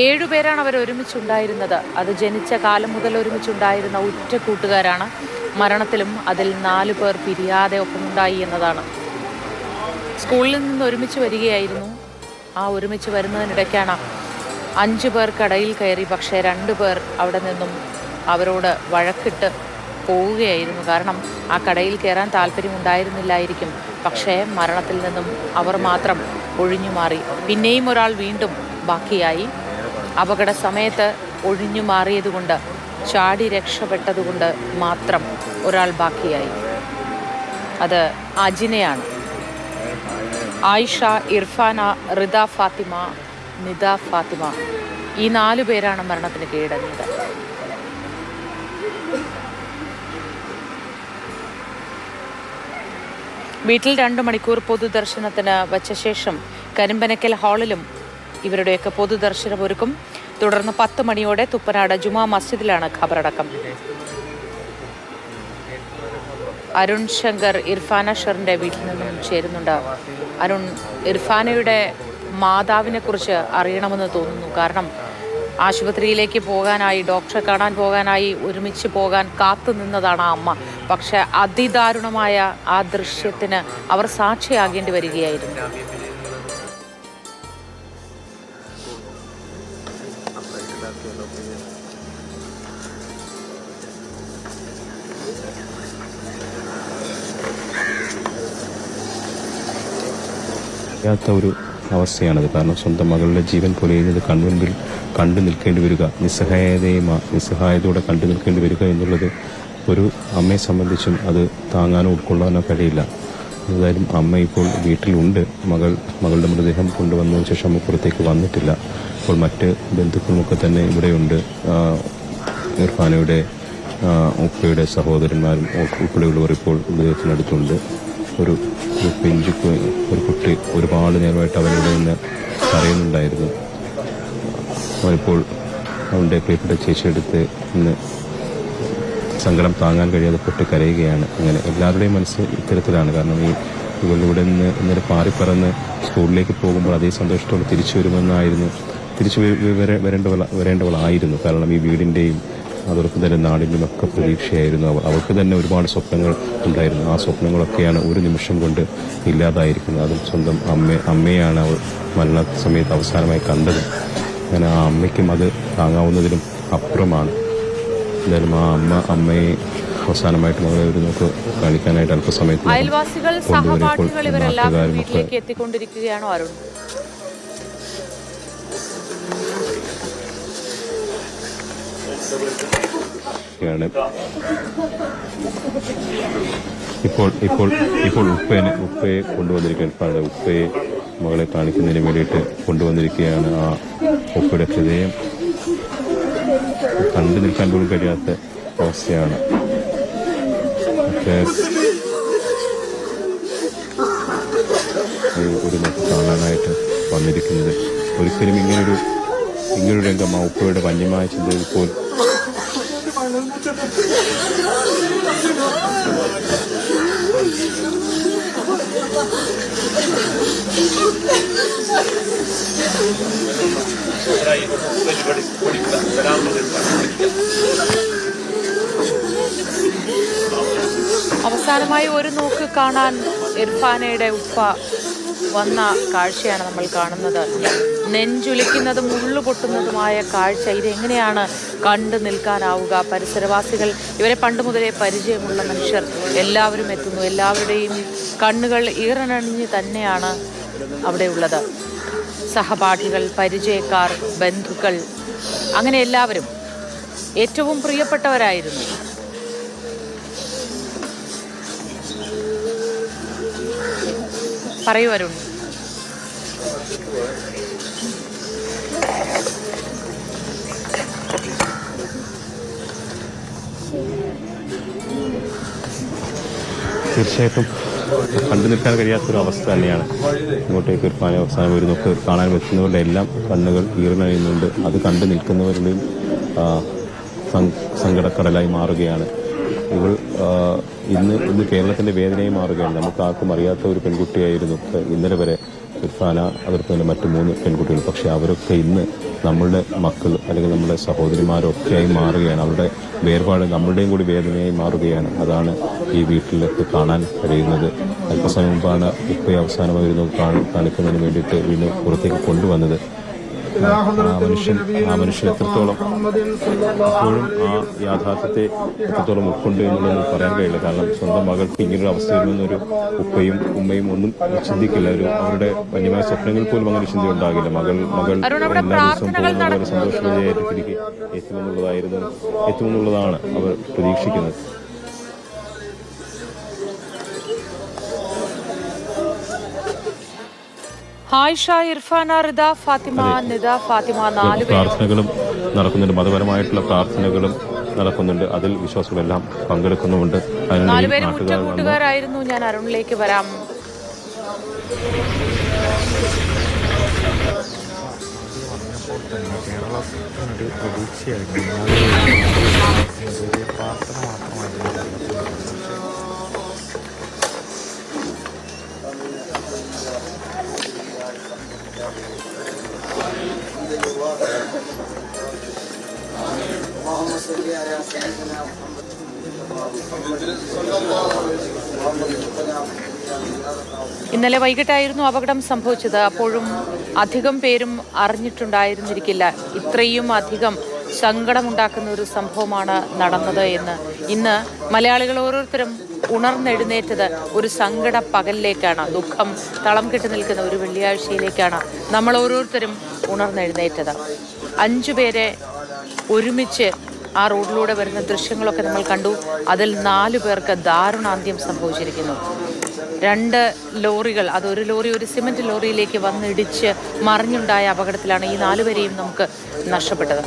7 പേരാണ് അവർ ഒരുമിച്ചുണ്ടായിരുന്നത്. അത് ജനിച്ച കാലം മുതൽ ഒരുമിച്ചുണ്ടായിരുന്ന ഉറ്റ കൂട്ടുകാരാണ്. മരണത്തിലും അതിൽ 4 പേർ പിരിയാതെ ഒപ്പമുണ്ടായി എന്നതാണ്. സ്കൂളിൽ നിന്ന് ഒരുമിച്ച് വരികയായിരുന്നു. ആ ഒരുമിച്ച് വരുന്നതിനിടയ്ക്കാണ് 5 പേർ കടയിൽ കയറി. പക്ഷേ 2 പേർ അവിടെ നിന്നും അവരോട് വഴക്കിട്ട് പോവുകയായിരുന്നു. കാരണം ആ കടയിൽ കയറാൻ താല്പര്യമുണ്ടായിരുന്നില്ലായിരിക്കും. പക്ഷേ മരണത്തിൽ നിന്നും അവർ മാത്രം ഒഴിഞ്ഞു മാറി. പിന്നെയും ഒരാൾ വീണ്ടും ബാക്കിയായി. അപകട സമയത്ത് ഒഴിഞ്ഞു മാറിയതുകൊണ്ട്, ചാടി രക്ഷപ്പെട്ടതുകൊണ്ട് മാത്രം ഒരാൾ ബാക്കിയായി. അത് അജിനയാണ്. ആയിഷ, ഇർഫാന, റിദ ഫാത്തിമ, നിദ ഫാത്തിമ, ഈ 4 പേരാണ് മരണത്തിന് കീഴടങ്ങിയത്. വീട്ടിൽ 2 മണിക്കൂർ പൊതുദർശനത്തിന് വച്ച ശേഷം കരിമ്പനക്കൽ ഹാളിലും ഇവരുടെയൊക്കെ പൊതുദർശനമൊരുക്കും. തുടർന്ന് 10 മണിയോടെ തുപ്പനാട് ജുമാ മസ്ജിദിലാണ് ഖബറടക്കം. അരുൺ ശങ്കർ ഇർഫാന ഷെറിൻ്റെ വീട്ടിൽ നിന്നും ചേരുന്നുണ്ട്. അരുൺ, ഇർഫാനയുടെ മാതാവിനെ കുറിച്ച് അറിയണമെന്ന് തോന്നുന്നു. കാരണം ആശുപത്രിയിലേക്ക് പോകാനായി, ഡോക്ടറെ കാണാൻ പോകാനായി ഒരുമിച്ച് പോകാൻ കാത്തു നിന്നതാണ് ആ അമ്മ. പക്ഷെ അതിദാരുണമായ ആ ദൃശ്യത്തിന് അവർ സാക്ഷിയാകേണ്ടി വരികയായിരുന്നു. ഒരു അവസ്ഥയാണത്. കാരണം സ്വന്തം മകളുടെ ജീവൻ പൊലിയുന്നത് കൺമുൻപിൽ കണ്ടു നിൽക്കേണ്ടി വരിക, നിസ്സഹായതയോടെ കണ്ടു നിൽക്കേണ്ടി വരിക എന്നുള്ളത് ഒരു അമ്മയെ സംബന്ധിച്ചും അത് താങ്ങാനോ ഉൾക്കൊള്ളാനോ കഴിയില്ല. എന്തായാലും അമ്മ ഇപ്പോൾ വീട്ടിലുണ്ട്. മകളുടെ മൃതദേഹം കൊണ്ടുവന്നതിന് ശേഷം അമ്മ പുറത്തേക്ക് വന്നിട്ടില്ല. ഇപ്പോൾ മറ്റ് ബന്ധുക്കളുമൊക്കെ തന്നെ ഇവിടെയുണ്ട്. ഇർഫാനയുടെ ഉപ്പയുടെ സഹോദരന്മാരും ഉൾപ്പെടെയുള്ളവർ ഇപ്പോൾ മൃതദേഹത്തിനടുത്തുണ്ട്. ഒരു കുട്ടി ഒരുപാട് നേരമായിട്ട് അവനിവിടെ നിന്ന് പറയുന്നുണ്ടായിരുന്നു. അവനിപ്പോൾ അവൻ്റെ പ്രിയപ്പെട്ട ചേച്ചിയെടുത്ത് ഇന്ന് സങ്കടം താങ്ങാൻ കഴിയാതെ പൊട്ടി കരയുകയാണ്. അങ്ങനെ എല്ലാവരുടെയും മനസ്സ് ഇത്തരത്തിലാണ്. കാരണം ഇവളിവിടെ നിന്ന് ഇന്നലെ പാറിപ്പറന്ന് സ്കൂളിലേക്ക് പോകുമ്പോൾ അതേ സന്തോഷത്തോടെ തിരിച്ചു വരുമെന്നായിരുന്നു, തിരിച്ചു വരേണ്ടവളായിരുന്നു. കാരണം ഈ വീടിൻ്റെയും അതോടൊപ്പം തന്നെ നാടിൻ്റെയും ഒക്കെ പ്രതീക്ഷയായിരുന്നു. അവർക്ക് തന്നെ ഒരുപാട് സ്വപ്നങ്ങൾ ഉണ്ടായിരുന്നു. ആ സ്വപ്നങ്ങളൊക്കെയാണ് ഒരു നിമിഷം കൊണ്ട് ഇല്ലാതായിരിക്കുന്നത്. അതും സ്വന്തം അമ്മയാണ് അവർ മരണ സമയത്ത് അവസാനമായി കണ്ടത്. അങ്ങനെ ആ അമ്മയ്ക്കും അത് താങ്ങാവുന്നതിലും അപ്പുറമാണ്. എന്തായാലും ആ അമ്മയെ അവസാനമായിട്ട് നമ്മളെ ഒരു നോക്ക് കാണിക്കാനായിട്ട് അല്പസമയത്ത് അയൽവാസികൾ, സഹപാഠികൾ ഇവരെല്ലാവരും വീട്ടിലേക്ക് എത്തിക്കൊണ്ടിരിക്കുകയാണോ അരുൺ? ഇപ്പോൾ ഉപ്പയെ കൊണ്ടുവന്നിരിക്കുകയാണ്. ഉപ്പയെ മകളെ കാണിക്കുന്നതിന് വേണ്ടിയിട്ട് കൊണ്ടുവന്നിരിക്കുകയാണ്. ആ ഉപ്പയുടെ ഹൃദയം കണ്ടു നിൽക്കാൻ പോലും കഴിയാത്ത അവസ്ഥയാണ്. ഒരു നോക്ക് കാണാനായിട്ട് വന്നിരിക്കുന്നത്. ഒരിക്കലും ഇങ്ങനൊരു രംഗം ആ ഉപ്പയുടെ വന്യമായ ചിന്തയിൽ പോലും അവസാനമായി ഒരു നോക്ക് കാണാൻ ഇർഫാനയുടെ ഉപ്പ വന്ന കാഴ്ചയാണ് നമ്മൾ കാണുന്നത്. നെഞ്ചുലിക്കുന്നതും ഉള്ളുപൊട്ടുന്നതുമായ കാഴ്ച. ഇതെങ്ങനെയാണ് കണ്ടു നിൽക്കാനാവുക? പരിസരവാസികൾ, ഇവരെ പണ്ട് മുതലേ പരിചയമുള്ള മനുഷ്യർ എല്ലാവരും എത്തുന്നു. എല്ലാവരുടെയും കണ്ണുകൾ ഈറനണിഞ്ഞ് തന്നെയാണ് അവിടെയുള്ളത്. സഹപാഠികൾ, പരിചയക്കാർ, ബന്ധുക്കൾ, അങ്ങനെ എല്ലാവരും ഏറ്റവും പ്രിയപ്പെട്ടവരായിരുന്നു. പറയൂ അരുൺ. തീർച്ചയായിട്ടും കണ്ടു നിൽക്കാൻ കഴിയാത്തൊരു അവസ്ഥ തന്നെയാണ്. ഇങ്ങോട്ടേക്ക് ഇർഫാനെ അവസാനം ഒരു നോക്ക് കാണാൻ വെക്കുന്നവരുടെ എല്ലാം കണ്ണുകൾ ഈർന്നഴിയുന്നുണ്ട്. അത് കണ്ടു നിൽക്കുന്നവരുടെയും സങ്കടക്കടലായി മാറുകയാണ്. ഇവൾ ഇന്ന് കേരളത്തിൻ്റെ വേദനയായി മാറുകയാണ്. നമുക്ക് ആർക്കും അറിയാത്ത ഒരു പെൺകുട്ടിയായിരുന്നു ഇന്നലെ വരെ ഇർഫാന. അതോടൊപ്പം തന്നെ മറ്റ് 3 പെൺകുട്ടികൾ. പക്ഷേ അവരൊക്കെ ഇന്ന് നമ്മളുടെ മക്കൾ അല്ലെങ്കിൽ നമ്മുടെ സഹോദരിമാരൊക്കെയായി മാറുകയാണ്. അവരുടെ വേർപാട് നമ്മളുടെയും കൂടി വേദനയായി മാറുകയാണ്. അതാണ് ഈ വീട്ടിലൊക്കെ കാണാൻ കഴിയുന്നത്. അല്പസമയം മുമ്പാണ് ഉപ്പയെ അവസാനമായി വരുന്നു കാണിക്കുന്നതിന് വേണ്ടിയിട്ട് വീണ്ടും പുറത്തേക്ക് കൊണ്ടുവന്നത്. ആ മനുഷ്യൻ എത്രത്തോളം അപ്പോഴും ആ യാഥാർത്ഥ്യത്തെ എത്രത്തോളം ഉൾക്കൊണ്ട് എന്നുള്ളതൊന്നും പറയാൻ കഴിയില്ല. കാരണം സ്വന്തം മകൾക്ക് ഇങ്ങനൊരു അവസ്ഥ വരുമെന്നൊരു ഉപ്പയും ഉമ്മയും ഒന്നും ചിന്തിക്കില്ല. അവരുടെ വന്യമായ സ്വപ്നങ്ങൾ പോലും അങ്ങനെ ചിന്ത ഉണ്ടാകില്ല. മകൾ എല്ലാ ദിവസവും പോകുന്ന പോലെ സന്തോഷവതിയായിട്ട് തിരികെ എത്തുമെന്നുള്ളതാണ് അവർ പ്രതീക്ഷിക്കുന്നത്. ആയിഷ, ഇർഫാന, റിദ, ഫാത്തിമ, നിദ, ഫാത്തിമ, 4 പ്രാർത്ഥനകളും നടക്കുന്നുണ്ട്. മതപരമായിട്ടുള്ള പ്രാർത്ഥനകളും നടക്കുന്നുണ്ട്. അതിൽ വിശ്വാസികളെല്ലാം പങ്കെടുക്കുന്നുമുണ്ട്. 4 പേരും ഉറ്റ കൂട്ടുകാരായിരുന്നു. ഞാൻ അരുണിലേക്ക് വരാം. ഇന്നലെ വൈകിട്ടായിരുന്നു അപകടം സംഭവിച്ചത്. അപ്പോഴും അധികം പേരും അറിഞ്ഞിട്ടുണ്ടായിരുന്നിരിക്കില്ല ഇത്രയും അധികം സങ്കടമുണ്ടാക്കുന്ന ഒരു സംഭവമാണ് നടന്നത് എന്ന്. ഇന്ന് മലയാളികൾ ഓരോരുത്തരും ഉണർന്നെഴുന്നേറ്റത് ഒരു സങ്കട പകലിലേക്കാണ്. ദുഃഖം തളം കെട്ടി നിൽക്കുന്ന ഒരു വെള്ളിയാഴ്ചയിലേക്കാണ് നമ്മൾ ഓരോരുത്തരും ഉണർന്നെഴുന്നേറ്റത്. 5 പേരെ ഒരുമിച്ച് ആ റോഡിലൂടെ വരുന്ന ദൃശ്യങ്ങളൊക്കെ നമ്മൾ കണ്ടു. അതിൽ 4 പേർക്ക് ദാരുണാന്ത്യം സംഭവിച്ചിരിക്കുന്നു. 2 ലോറികൾ, അതൊരു ലോറി ഒരു സിമന്റ് ലോറിയിലേക്ക് വന്നിടിച്ച് മറിഞ്ഞുണ്ടായ അപകടത്തിലാണ് ഈ 4 പേരെയും നമുക്ക് നഷ്ടപ്പെട്ടത്.